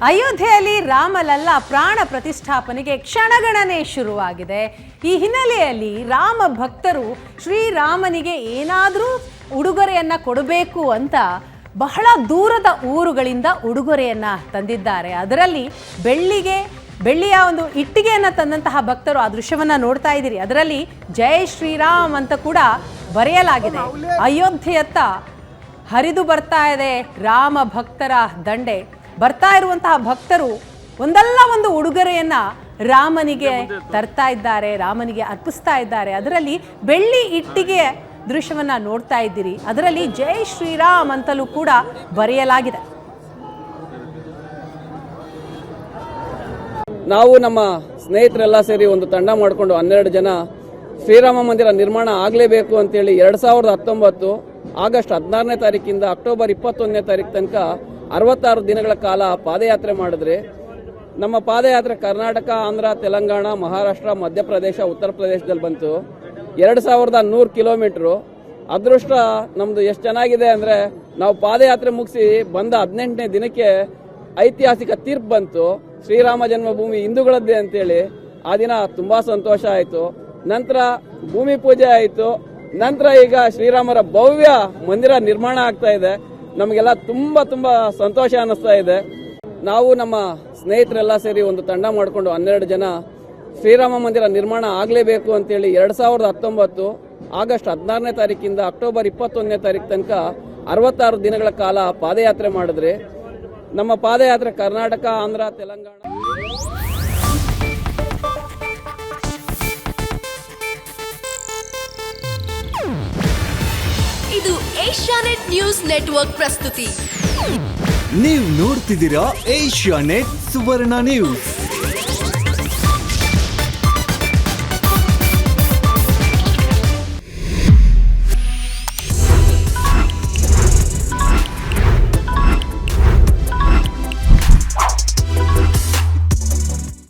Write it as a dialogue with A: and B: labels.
A: ಅಯೋಧ್ಯೆಯಲ್ಲಿ ರಾಮಲಲ್ಲ ಪ್ರಾಣ ಪ್ರತಿಷ್ಠಾಪನೆಗೆ ಕ್ಷಣಗಣನೆ ಶುರುವಾಗಿದೆ. ಈ ಹಿನ್ನೆಲೆಯಲ್ಲಿ ರಾಮ ಭಕ್ತರು ಶ್ರೀರಾಮನಿಗೆ ಏನಾದರೂ ಉಡುಗೊರೆಯನ್ನು ಕೊಡಬೇಕು ಅಂತ ಬಹಳ ದೂರದ ಊರುಗಳಿಂದ ಉಡುಗೊರೆಯನ್ನು ತಂದಿದ್ದಾರೆ. ಅದರಲ್ಲಿ ಬೆಳ್ಳಿಯ ಒಂದು ಇಟ್ಟಿಗೆಯನ್ನು ತಂದಂತಹ ಭಕ್ತರು ಆ ದೃಶ್ಯವನ್ನು ನೋಡ್ತಾ ಇದ್ದೀರಿ. ಅದರಲ್ಲಿ ಜೈ ಶ್ರೀರಾಮ್ ಅಂತ ಕೂಡ ಬರೆಯಲಾಗಿದೆ. ಅಯೋಧ್ಯೆಯತ್ತ ಹರಿದು ಬರ್ತಾ ಇದೆ ರಾಮ ಭಕ್ತರ ದಂಡೆ. ಬರ್ತಾ ಇರುವಂತಹ ಭಕ್ತರು ಒಂದಲ್ಲ ಒಂದು ಉಡುಗೊರೆಯನ್ನ ರಾಮನಿಗೆ ತರ್ತಾ ಇದ್ದಾರೆ, ರಾಮನಿಗೆ ಅರ್ಪಿಸ್ತಾ ಇದ್ದಾರೆ. ಅದರಲ್ಲಿ ಬೆಳ್ಳಿ ಇಟ್ಟಿಗೆ ದೃಶ್ಯವನ್ನ ನೋಡ್ತಾ ಇದ್ದೀರಿ. ಅದರಲ್ಲಿ ಜೈ ಶ್ರೀರಾಮ್ ಅಂತಲೂ ಕೂಡ ಬರೆಯಲಾಗಿದೆ.
B: ನಾವು ನಮ್ಮ ಸ್ನೇಹಿತರೆಲ್ಲ ಸೇರಿ ಒಂದು ತಂಡ ಮಾಡಿಕೊಂಡು 12 ಜನ ಶ್ರೀರಾಮ ಮಂದಿರ ನಿರ್ಮಾಣ ಆಗಲೇಬೇಕು ಅಂತೇಳಿ 2019 ಆಗಸ್ಟ್ 16ನೇ ತಾರೀಕಿಂದ ಅಕ್ಟೋಬರ್ 21ನೇ ತಾರೀಕು ತನಕ 66 ದಿನಗಳ ಕಾಲ ಪಾದಯಾತ್ರೆ ಮಾಡಿದ್ರೆ. ನಮ್ಮ ಪಾದಯಾತ್ರೆ ಕರ್ನಾಟಕ, ಆಂಧ್ರ, ತೆಲಂಗಾಣ, ಮಹಾರಾಷ್ಟ್ರ, ಮಧ್ಯಪ್ರದೇಶ, ಉತ್ತರ ಪ್ರದೇಶದಲ್ಲಿ ಬಂತು. 2100 ಕಿಲೋಮೀಟರು. ಅದೃಷ್ಟ ನಮ್ದು ಎಷ್ಟು ಚೆನ್ನಾಗಿದೆ ಅಂದ್ರೆ, ನಾವು ಪಾದಯಾತ್ರೆ ಮುಗಿಸಿ ಬಂದ 18ನೇ ದಿನಕ್ಕೆ ಐತಿಹಾಸಿಕ ತೀರ್ಪು ಬಂತು, ಶ್ರೀರಾಮ ಜನ್ಮಭೂಮಿ ಹಿಂದೂಗಳದ್ದೇ ಅಂತೇಳಿ. ಆ ದಿನ ತುಂಬಾ ಸಂತೋಷ ಆಯಿತು. ನಂತರ ಭೂಮಿ ಪೂಜೆ ಆಯಿತು. ನಂತರ ಈಗ ಶ್ರೀರಾಮರ ಭವ್ಯ ಮಂದಿರ ನಿರ್ಮಾಣ ಆಗ್ತಾ ಇದೆ. ನಮಗೆಲ್ಲ ತುಂಬಾ ತುಂಬಾ ಸಂತೋಷ ಅನ್ನಿಸ್ತಾ ಇದೆ. ನಾವು ನಮ್ಮ ಸ್ನೇಹಿತರೆಲ್ಲ ಸೇರಿ ಒಂದು ತಂಡ ಮಾಡಿಕೊಂಡು 12 ಜನ ಶ್ರೀರಾಮ ಮಂದಿರ ನಿರ್ಮಾಣ ಆಗಲೇಬೇಕು ಅಂತೇಳಿ 2019 ಆಗಸ್ಟ್ 16ನೇ ತಾರೀಕಿಂದ ಅಕ್ಟೋಬರ್ 21ನೇ ತಾರೀಕು ತನಕ 66 ದಿನಗಳ ಕಾಲ ಪಾದಯಾತ್ರೆ ಮಾಡಿದ್ರೆ. ನಮ್ಮ ಪಾದಯಾತ್ರೆ ಕರ್ನಾಟಕ, ಆಂಧ್ರ, ತೆಲಂಗಾಣ.
C: ಇದು ಏಷ್ಯಾನೆಟ್ ನ್ಯೂಸ್ ನೆಟ್ವರ್ಕ್ ಪ್ರಸ್ತುತಿ.
D: ನೀವು ನೋಡ್ತಿದ್ದೀರಾ ಏಷ್ಯಾನೆಟ್ ಸುವರ್ಣ ನ್ಯೂಸ್.